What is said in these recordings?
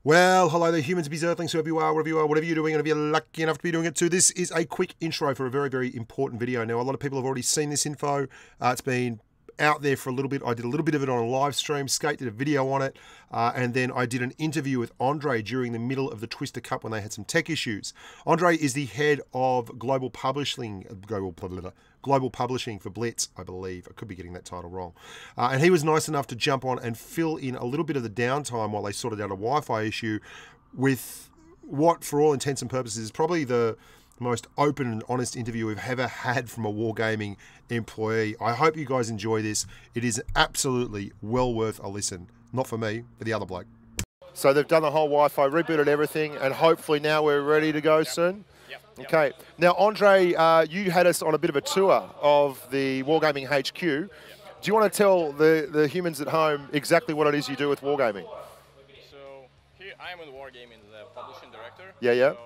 Well, hello there, humans, bees, earthlings, whoever you are, whatever you're doing, and if you're lucky enough to be doing it too, this is a quick intro for a very, very important video. Now, a lot of people have already seen this info. It's been out there for a little bit. I did a little bit of it on a live stream. Skate did a video on it. And then I did an interview with Andrei during the middle of the Twister Cup when they had some tech issues. Andrei is the head of global publishing for Blitz, I believe. I could be getting that title wrong. And he was nice enough to jump on and fill in a little bit of the downtime while they sorted out a Wi-Fi issue with what, for all intents and purposes, is probably the most open and honest interview we've ever had from a Wargaming employee. I hope you guys enjoy this. It is absolutely well worth a listen. Not for me, but the other bloke. So they've done the whole Wi-Fi, rebooted everything, and hopefully now we're ready to go soon? Yep. Okay. Now, Andrei, you had us on a bit of a tour of the Wargaming HQ. Do you want to tell the humans at home exactly what it is you do with Wargaming? So here I'm in Wargaming, the publishing director. Yeah, yeah. So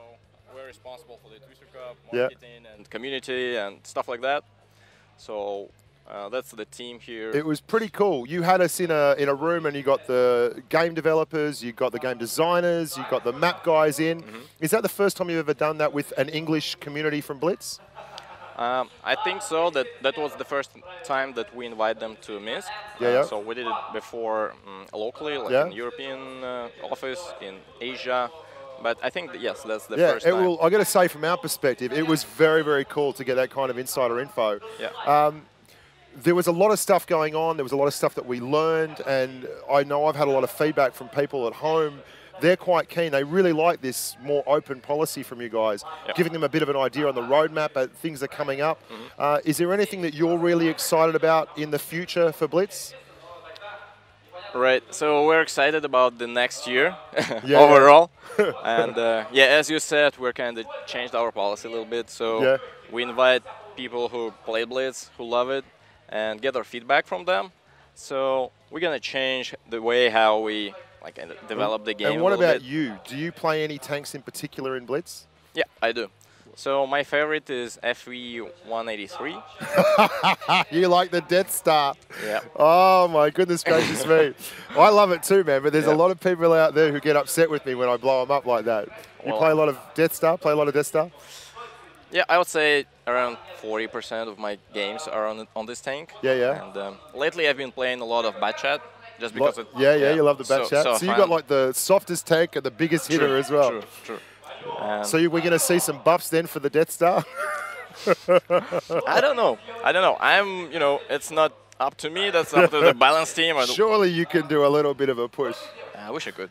we're responsible for the Twister Cup, marketing, and community and stuff like that. So that's the team here. It was pretty cool. You had us in a room, and you got the game developers, you got the game designers, you got the map guys in. Mm-hmm. Is that the first time you've ever done that with an English community from Blitz? I think so. That was the first time that we invite them to Minsk. Yeah. So we did it before locally, like in European office, in Asia. But I think, yes, that's the first time. I got to say, from our perspective, it was very, very cool to get that kind of insider info. Yeah. There was a lot of stuff going on. There was a lot of stuff that we learned, and I know I've had a lot of feedback from people at home. They're quite keen. They really like this more open policy from you guys, giving them a bit of an idea on the roadmap, things are coming up. Mm-hmm. Is there anything that you're really excited about in the future for Blitz? Right, so we're excited about the next year overall. And as you said, we're kind of changed our policy a little bit. So we invite people who play Blitz, who love it, and get our feedback from them. So we're going to change the way how we develop the game. And what about you? Do you play any tanks in particular in Blitz? Yeah, I do. So my favorite is FV 183. You like the Death Star? Yeah. Oh my goodness gracious me! I love it too, man. But there's a lot of people out there who get upset with me when I blow them up like that. You play a lot of Death Star? Play a lot of Death Star? Yeah, I would say around 40% of my games are on this tank. Yeah. And lately I've been playing a lot of Bat Chat, just because you love the Bat Chat. So you got like the softest tank and the biggest hitter as well. True. So we're going to see some buffs then for the Death Star? I don't know. It's not up to me. That's up to the balance team. Surely you can do a little bit of a push. I wish I could.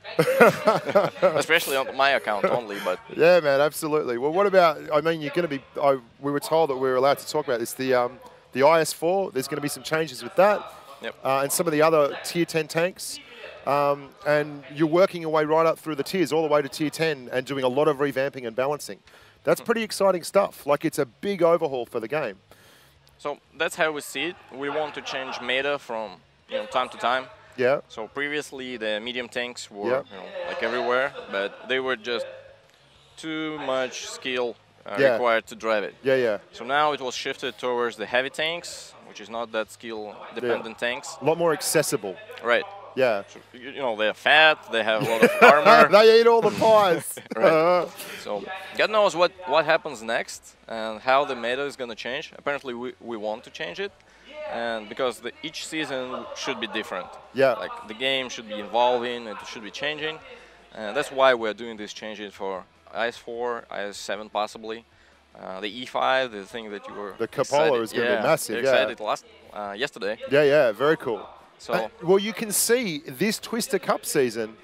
Especially on my account only, but... Yeah, man, absolutely. Well, what about, you're going to be, we were told that we were allowed to talk about this, the IS-4, there's going to be some changes with that. Yep. And some of the other Tier 10 tanks. And you're working your way right up through the tiers, all the way to Tier 10, and doing a lot of revamping and balancing. That's pretty exciting stuff. Like, it's a big overhaul for the game. So that's how we see it. We want to change meta from time to time. Yeah. So previously the medium tanks were everywhere, but they were just too much skill required to drive it. Yeah. So now it was shifted towards the heavy tanks, which is not that skill-dependent tanks. A lot more accessible. Right. Yeah. So, they're fat, they have a lot of armor. They eat all the pies. Right. So God knows what happens next and how the meta is going to change. Apparently we want to change it, and because each season should be different. Yeah. Like the game should be evolving, it should be changing. And that's why we're doing this changes for IS-4, IS-7 possibly. The E5, the thing that you were The Cupola is going to be massive, excited yesterday. Yeah, very cool. So well, you can see this Twister Cup season,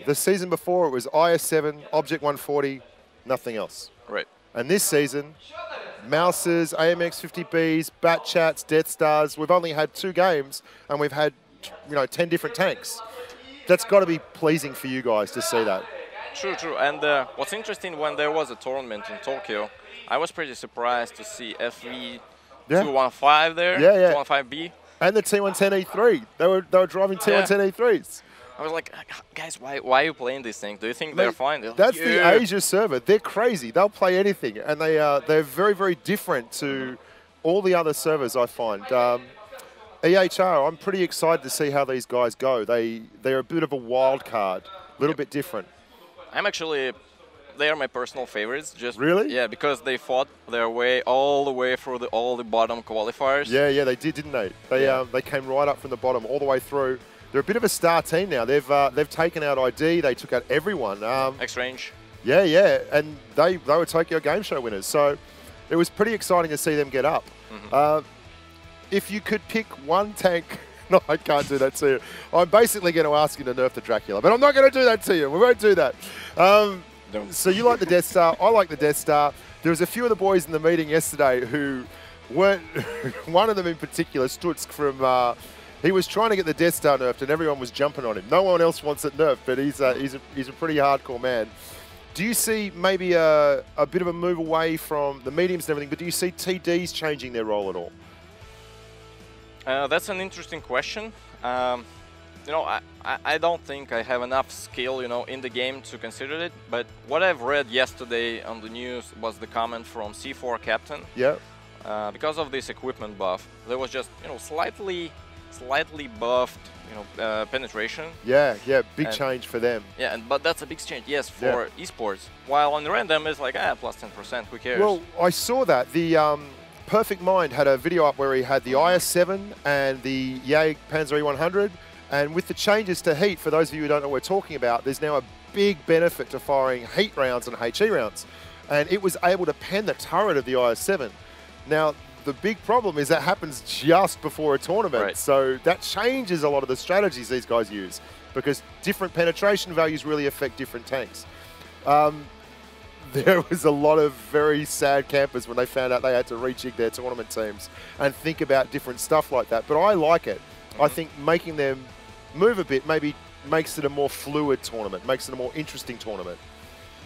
the season before it was IS-7, Object 140, nothing else. Right. And this season, Mouses, AMX 50Bs, Bat Chats, Death Stars, we've only had 2 games and we've had 10 different tanks. That's got to be pleasing for you guys to see that. True. And what's interesting, when there was a tournament in Tokyo, I was pretty surprised to see FV 215 there, 215B. And the T110E3. They were driving T110E3s. I was like, guys, why are you playing these things? Do you think they're fine? They're that's the Asia server. They're crazy. They'll play anything. And they're very, very different to all the other servers, I find. EHR, I'm pretty excited to see how these guys go. They're a bit of a wild card, a little bit different. I'm actually, they are my personal favorites. Just really? Yeah, because they fought their way all the way through all the bottom qualifiers. Yeah, they did, didn't they? They came right up from the bottom all the way through. They're a bit of a star team now. They've taken out ID. They took out everyone. X-Range. Yeah, and they were Tokyo Game Show winners. So it was pretty exciting to see them get up. If you could pick one tank, no, I can't do that to you. I'm basically going to ask you to nerf the Dracula, but I'm not going to do that to you. We won't do that. So you like the Death Star. I like the Death Star. There was a few of the boys in the meeting yesterday who weren't. One of them in particular, Stutsk from. He was trying to get the Death Star nerfed, and everyone was jumping on him. No one else wants it nerfed, but he's a pretty hardcore man. Do you see maybe a bit of a move away from the mediums and everything, but do you see TDs changing their role at all? That's an interesting question. You know, I don't think I have enough skill, you know, in the game to consider it. But what I've read yesterday on the news was the comment from C4 Captain. Yeah. Because of this equipment buff, there was just, you know, slightly buffed, you know, penetration. Yeah, big change for them. Yeah, but that's a big change, yes, for esports. While on the random it's like, plus 10%, who cares? Well, I saw that. The Perfect Mind had a video up where he had the IS-7 and the Yay Panzer E100. And with the changes to heat, for those of you who don't know what we're talking about, there's now a big benefit to firing heat rounds and HE rounds. And it was able to pen the turret of the IS-7. Now, the big problem is that happens just before a tournament. Right. So that changes a lot of the strategies these guys use because different penetration values really affect different tanks. There was a lot of very sad campers when they found out they had to rejig their tournament teams and think about different stuff like that. But I like it. I think making them move a bit maybe makes it a more fluid tournament, makes it a more interesting tournament.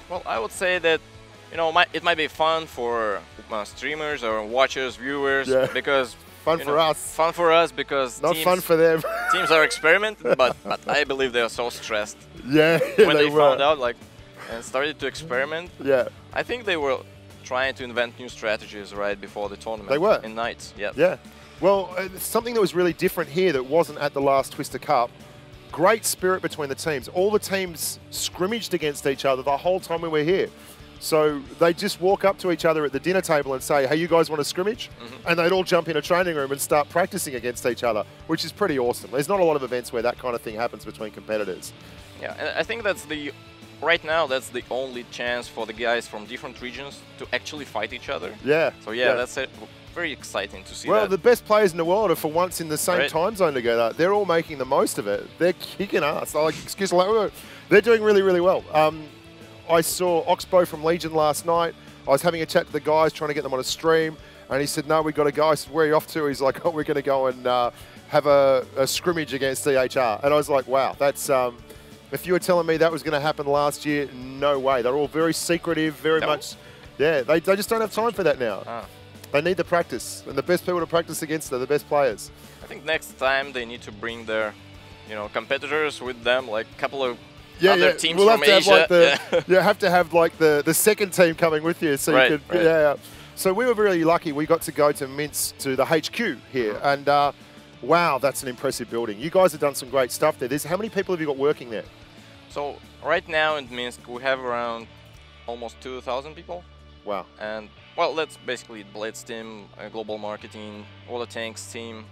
Well, I would say that, you know, it might be fun for streamers or watchers, viewers, because fun for us. Fun for us because not fun for them. Teams are experimenting, but I believe they are so stressed. Yeah, when they found out, like, and started to experiment. Yeah, I think they were trying to invent new strategies right before the tournament. They were in nights. Yeah. Yeah. Well, something that was really different here that wasn't at the last Twister Cup. Great spirit between the teams. All the teams scrimmaged against each other the whole time we were here. So they just walk up to each other at the dinner table and say, hey, you guys want to scrimmage? And they'd all jump in a training room and start practicing against each other, which is pretty awesome. There's not a lot of events where that kind of thing happens between competitors. Yeah, and I think that's right now, that's the only chance for the guys from different regions to actually fight each other. Yeah. So yeah. That's it. Very exciting to see Well, that. the best players in the world are for once in the same time zone together. They're all making the most of it. They're kicking ass. Like, excuse me, they're doing really, really well. I saw Oxbow from Legion last night. I was having a chat to the guys, trying to get them on a stream, and he said, no, we got to go. I said, where are you off to? He's like, oh, we're going to go and have a scrimmage against CHR. And I was like, wow, that's... if you were telling me that was going to happen last year, no way. They're all very secretive, very much... Yeah, they just don't have time for that now. They need the practice, and the best people to practice against are the best players. I think next time they need to bring their, you know, competitors with them, like a couple of other teams we'll from Asia. You have to have like the second team coming with you, so you could. Yeah. So we were really lucky. We got to go to Minsk to the HQ here, and wow, that's an impressive building. You guys have done some great stuff there. How many people have you got working there? So right now in Minsk we have around almost 2,000 people. Wow. And well, that's basically Blitz team, global marketing, all the tanks team,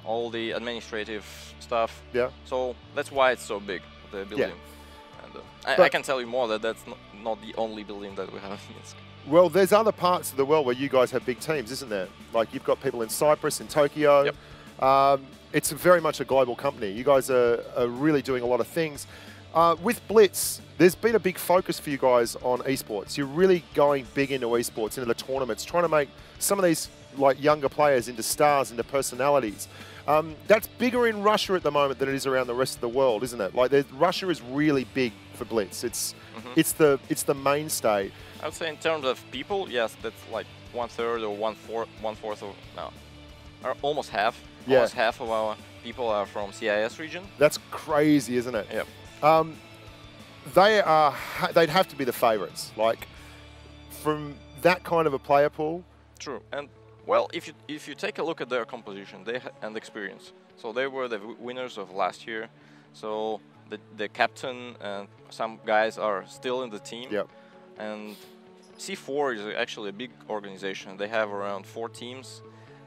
all the administrative stuff. Yeah. So that's why it's so big, the building. Yeah. And I can tell you more that that's not the only building that we have in Minsk. Well, there's other parts of the world where you guys have big teams, isn't there? Like you've got people in Cyprus, in Tokyo. Yep. It's very much a global company. You guys are really doing a lot of things. With Blitz, there's been a big focus for you guys on esports. You're really going big into esports, into the tournaments, trying to make some of these like younger players into stars, into personalities. That's bigger in Russia at the moment than it is around the rest of the world, isn't it? Like Russia is really big for Blitz. It's the mainstay. I would say in terms of people, yes, that's like 1/3 or 1/4 of or almost half. Yeah. Almost half of our people are from CIS region. That's crazy, isn't it? Yep. They'd have to be the favourites. Like from that kind of a player pool. True, and well, if you take a look at their composition, and experience, so they were the winners of last year. So the captain and some guys are still in the team. Yep. And C4 is actually a big organization. They have around 4 teams,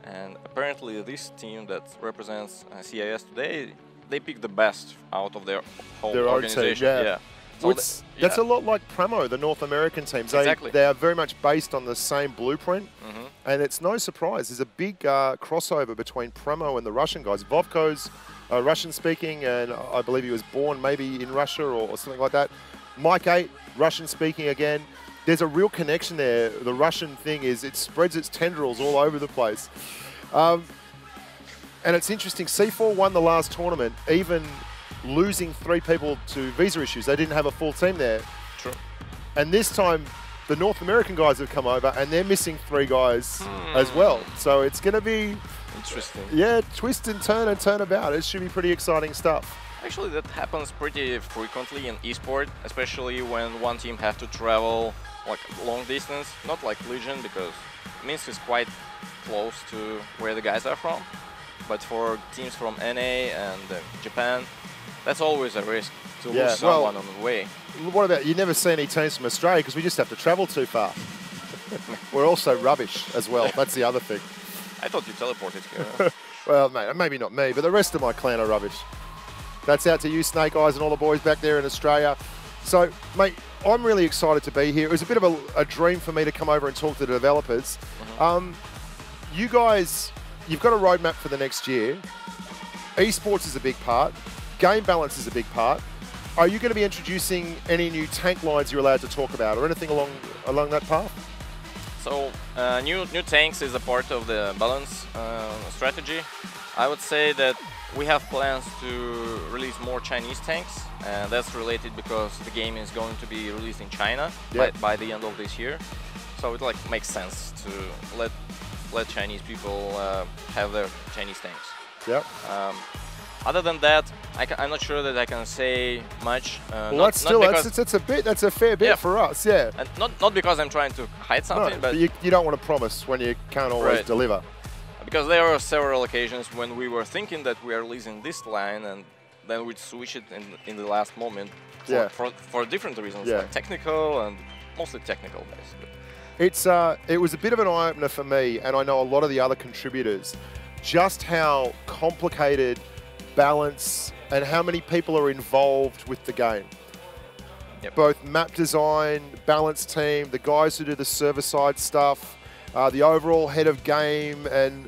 and apparently this team that represents CIS today, they pick the best out of their whole organization. Team, yeah. So that's a lot like Pramo, the North American teams. Exactly. They are very much based on the same blueprint, and it's no surprise. There's a big crossover between Pramo and the Russian guys. Vovko's Russian-speaking, and I believe he was born maybe in Russia or something like that. Mike 8, Russian-speaking again. There's a real connection there. The Russian thing is it spreads its tendrils all over the place. And it's interesting, C4 won the last tournament, even losing 3 people to visa issues. They didn't have a full team there. True. And this time, the North American guys have come over, and they're missing 3 guys as well. So it's going to be... Interesting. Yeah, twist and turn about. It should be pretty exciting stuff. Actually, that happens pretty frequently in esport, especially when one team have to travel like long distance. Not like Legion, because Minsk is quite close to where the guys are from. But for teams from NA and Japan, that's always a risk to lose someone on the way. What about, you never see any teams from Australia because we just have to travel too far. We're also rubbish as well. That's the other thing. I thought you teleported here. Well, mate, maybe not me, but the rest of my clan are rubbish. That's out to you, Snake Eyes, and all the boys back there in Australia. So, mate, I'm really excited to be here. It was a bit of a dream for me to come over and talk to the developers. You guys, you've got a roadmap for the next year. Esports is a big part. Game balance is a big part. Are you going to be introducing any new tank lines you're allowed to talk about, or anything along that path? So, new tanks is a part of the balance strategy. I would say that we have plans to release more Chinese tanks, and that's related because the game is going to be released in China by the end of this year. So it makes sense to let Chinese people have their Chinese tanks. Yep. Other than that, I'm not sure that I can say much. Well, that's a fair bit for us, yeah. And not because I'm trying to hide something, but you don't want to promise when you can't always deliver. Because there were several occasions when we were thinking that we are releasing this line, and then we'd switch it in the last moment for different reasons, like technical and mostly technical, basically. It was a bit of an eye-opener for me, and I know a lot of the other contributors, just how complicated balance and how many people are involved with the game. Yep. Both map design, balance team, the guys who do the server-side stuff, the overall head of game, and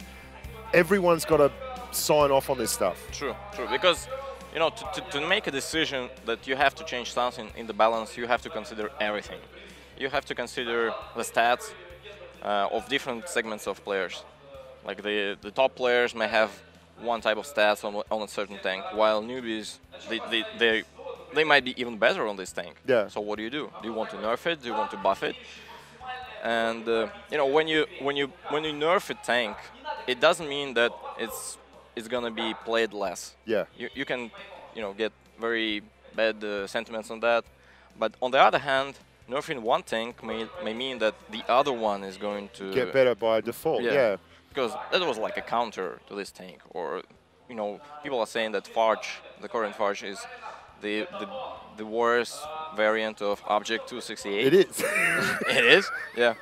everyone's got to sign off on this stuff. True. Because, you know, to make a decision that you have to change something in the balance, you have to consider everything. You have to consider the stats of different segments of players. Like the top players may have one type of stats on a certain tank, while newbies, they might be even better on this tank. Yeah. So what do? Do you want to nerf it? Do you want to buff it? And you know, when you nerf a tank, it doesn't mean that it's gonna be played less. Yeah. You can, you know, get very bad sentiments on that, but on the other hand, nerfing one tank may mean that the other one is going to get better by default. Yeah. Because that was like a counter to this tank, or, you know, people are saying that Farge, the current Farge, is the worst variant of Object 268. It is. It is, yeah.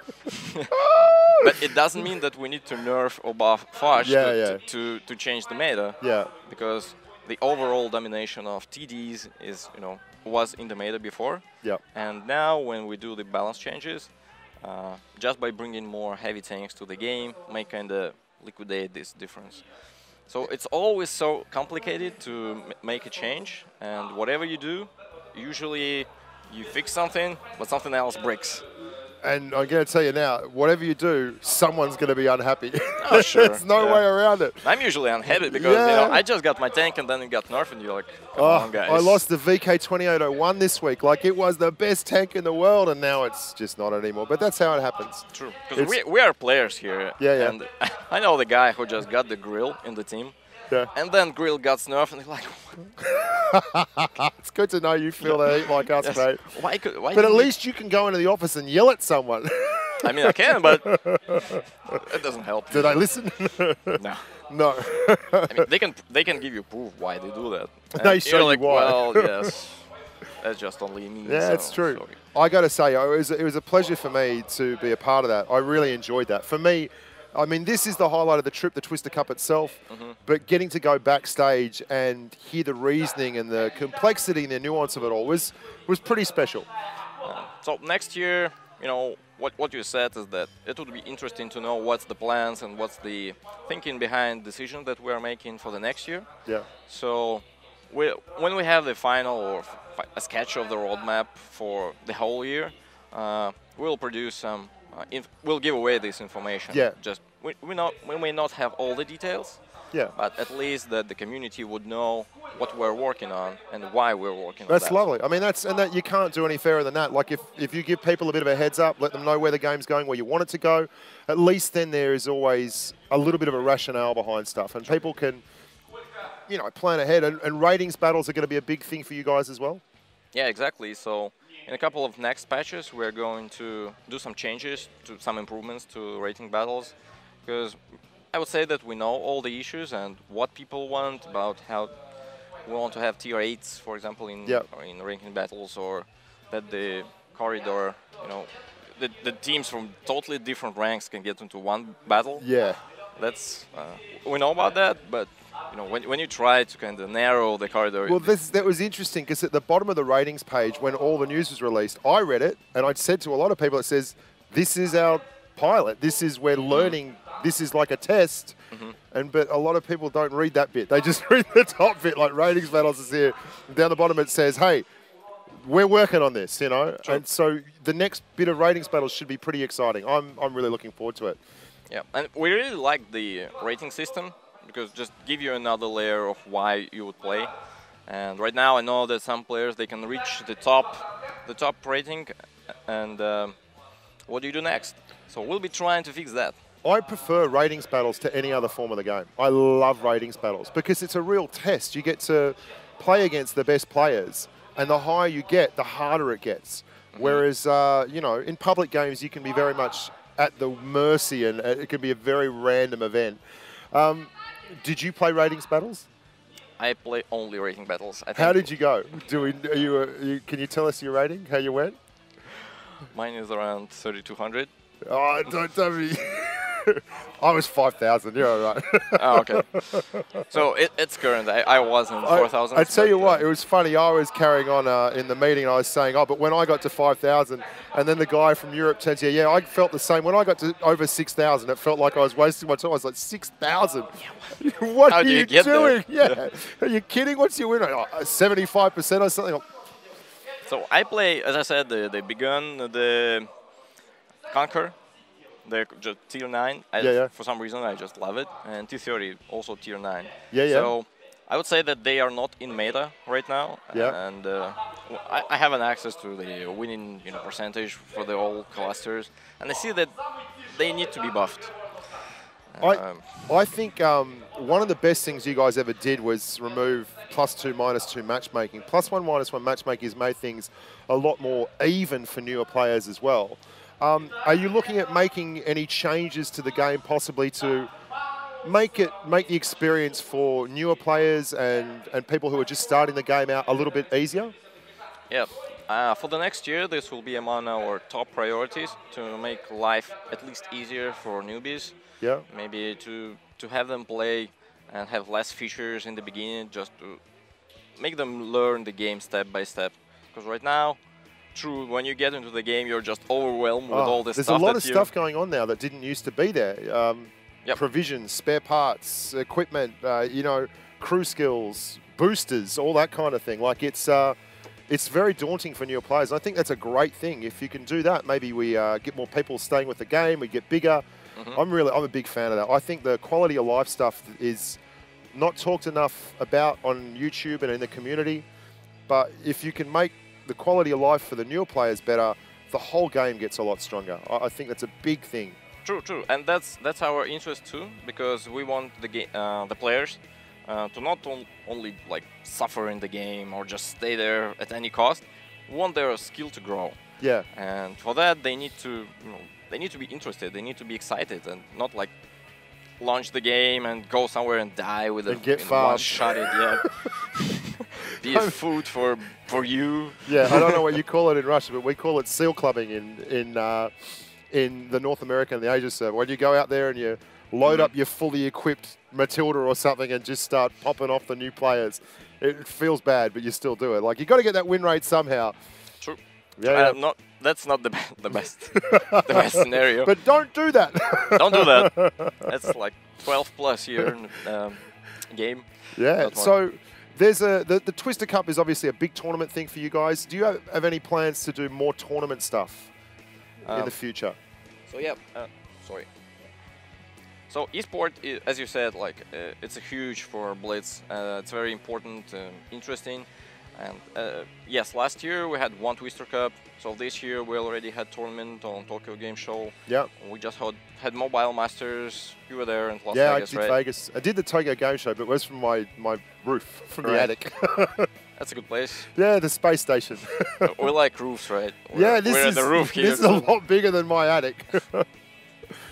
But it doesn't mean that we need to nerf or buff Farge to change the meta. Yeah. Because the overall domination of TDs is, you know, was in the meta before. Yeah. And now when we do the balance changes, just by bringing more heavy tanks to the game, may kind of liquidate this difference. So it's always so complicated to make a change, and whatever you do, usually you fix something, but something else breaks. And I'm going to tell you now, whatever you do, someone's going to be unhappy. Oh, sure. There's no way around it. I'm usually unhappy because you know, I just got my tank and then it got nerfed and you're like, come on, guys. I lost the VK2801 this week. Like, it was the best tank in the world, and now it's just not anymore. But that's how it happens. True. Because we are players here. Yeah. And I know the guy who just got the grill in the team. Yeah. And then grill got nerfed, and like, it's good to know you feel the heat like us, mate. Why but at least you can go into the office and yell at someone. I mean, I can, but it doesn't help. Do they listen? No. No. I mean, they can give you proof why they do that. And they show like, you why. Well, yes, that's just only me. Yeah, so, it's true. So. I got to say, it was a pleasure for me to be a part of that. I really enjoyed that. For me, I mean, this is the highlight of the trip, the Twister Cup itself, but getting to go backstage and hear the reasoning and the complexity and the nuance of it all was pretty special. So next year, you know, what you said is that it would be interesting to know what's the plans and what's the thinking behind decisions that we are making for the next year. Yeah. So when we have the final or a sketch of the roadmap for the whole year, we'll produce some. We'll give away this information. Yeah. Just we may not have all the details. Yeah. But at least that the community would know what we're working on and why we're working on that. That's lovely. I mean, that you can't do any fairer than that. Like if you give people a bit of a heads up, let them know where the game's going, where you want it to go, at least then there is always a little bit of a rationale behind stuff, and people can, you know, plan ahead. And ratings battles are going to be a big thing for you guys as well. Yeah, exactly. So in a couple of next patches, we're going to do some changes, some improvements to rating battles, because I would say that we know all the issues and what people want about how we want to have tier 8s, for example, in ranking battles, or that the corridor, you know, the teams from totally different ranks can get into one battle. Yeah. That's we know about that, but you know, when you try to kind of narrow the corridor. Well, that was interesting because at the bottom of the ratings page, when all the news was released, I read it and I'd said to a lot of people, it says, "This is our pilot. This is we're learning. This is like a test." But a lot of people don't read that bit. They just read the top bit, like ratings battles is here. And down the bottom it says, "Hey, we're working on this," you know. Sure. And so the next bit of ratings battles should be pretty exciting. I'm really looking forward to it. Yeah, and we really like the rating system because just give you another layer of why you would play. And right now I know that some players, they can reach the top rating, and what do you do next? So we'll be trying to fix that. I prefer ratings battles to any other form of the game. I love ratings battles because it's a real test. You get to play against the best players, and the higher you get, the harder it gets. Whereas, you know, in public games, you can be very much at the mercy, and it can be a very random event. Did you play ratings battles? I play only rating battles. How did you go? Can you tell us your rating, how you went? Mine is around 3,200. Oh, don't tell me. I was 5,000. You're all right. Oh, okay. So it's current. I wasn't 4,000. I tell you what, it was funny. I was carrying on in the meeting, and I was saying, "Oh, but when I got to 5,000," and then the guy from Europe turns here, "Yeah, I felt the same. When I got to over 6,000, it felt like I was wasting my time." I was like, 6,000? What are you doing? Yeah. Are you kidding? What's your win? 75% or something? So I play, as I said, the Begun, the Conquer. They're just tier 9. For some reason, I just love it. And T30, also tier 9. So I would say that they are not in meta right now. And I have an access to the winning percentage for the all clusters. And I see that they need to be buffed. I think one of the best things you guys ever did was remove +2, -2 matchmaking. +1, -1 matchmaking has made things a lot more even for newer players as well. Are you looking at making any changes to the game, possibly to make the experience for newer players and people who are just starting the game out a little bit easier? Yeah. For the next year, this will be among our top priorities to make life at least easier for newbies. Yeah. Maybe to have them play and have less features in the beginning, just to make them learn the game step by step. Because right now, true, when you get into the game, you're just overwhelmed with all this stuff. There's a lot of stuff going on now that didn't used to be there. Provisions, spare parts, equipment, crew skills, boosters, all that kind of thing. Like it's very daunting for newer players. I think that's a great thing. If you can do that, maybe we get more people staying with the game. We get bigger. I'm a big fan of that. I think the quality of life stuff is not talked enough about on YouTube and in the community. But if you can make the quality of life for the newer players better, the whole game gets a lot stronger. I think that's a big thing. True, and that's our interest too, because we want the players to not only like suffer in the game or just stay there at any cost. We want their skill to grow. Yeah. And for that, they need to be interested. They need to be excited and not like launch the game and go somewhere and die with a one shot. Be food for you. Yeah, I don't know what you call it in Russia, but we call it seal clubbing in the North America and the Asia server. When you go out there and you load up your fully equipped Matilda or something and just start popping off the new players. It feels bad, but you still do it. Like, you got to get that win rate somehow. True. Yeah. That's not the best scenario. But don't do that. Don't do that. That's like 12+ year game. Yeah. So there's the Twister Cup is obviously a big tournament thing for you guys. Do you have any plans to do more tournament stuff in the future? So yeah. Sorry. So esport, as you said, like it's a huge for Blitz. It's very important, interesting, and yes, last year we had one Twister Cup. So this year we already had tournament on Tokyo Game Show. Yeah. We just had Mobile Masters. You were there in Las Yeah, Vegas, I did Vegas. I did the Tokyo Game Show, but it was from my roof, from the attic. That's a good place. Yeah, the space station. We like roofs, right? We're at the roof here. This is a lot bigger than my attic.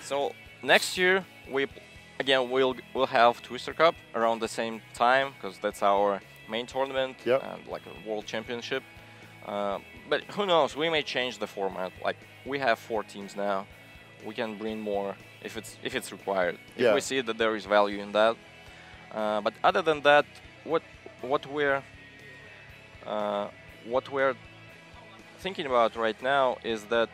So next year we'll have Twister Cup around the same time because that's our main tournament and like a world championship. But who knows? We may change the format. Like we have 4 teams now. We can bring more if it's required. If we see that there is value in that. But other than that, what we're thinking about right now is that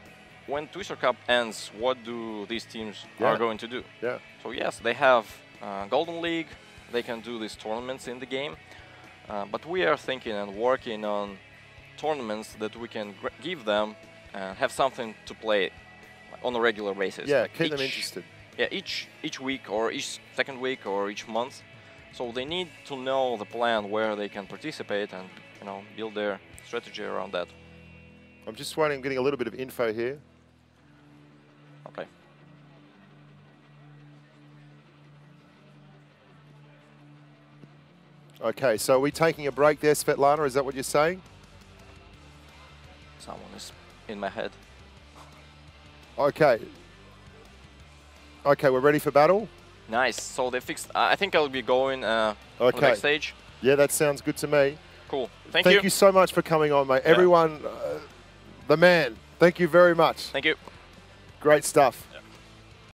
when Twister Cup ends, what do these teams are going to do? Yeah. So yes, they have Golden League. They can do these tournaments in the game. But we are thinking and working on tournaments that we can give them and have something to play on a regular basis. Yeah, like keep them interested. Yeah, each week or each second week or each month. So they need to know the plan where they can participate and build their strategy around that. I'm just waiting. I'm getting a little bit of info here. Okay. Okay, so are we taking a break there, Svetlana? Is that what you're saying? Someone is in my head. Okay. Okay, we're ready for battle? Nice. So they fixed... I think I'll be going on the next stage. Yeah, that sounds good to me. Cool. Thank you. Thank you so much for coming on, mate. Yeah. Everyone, the man, thank you very much. Thank you. Great stuff.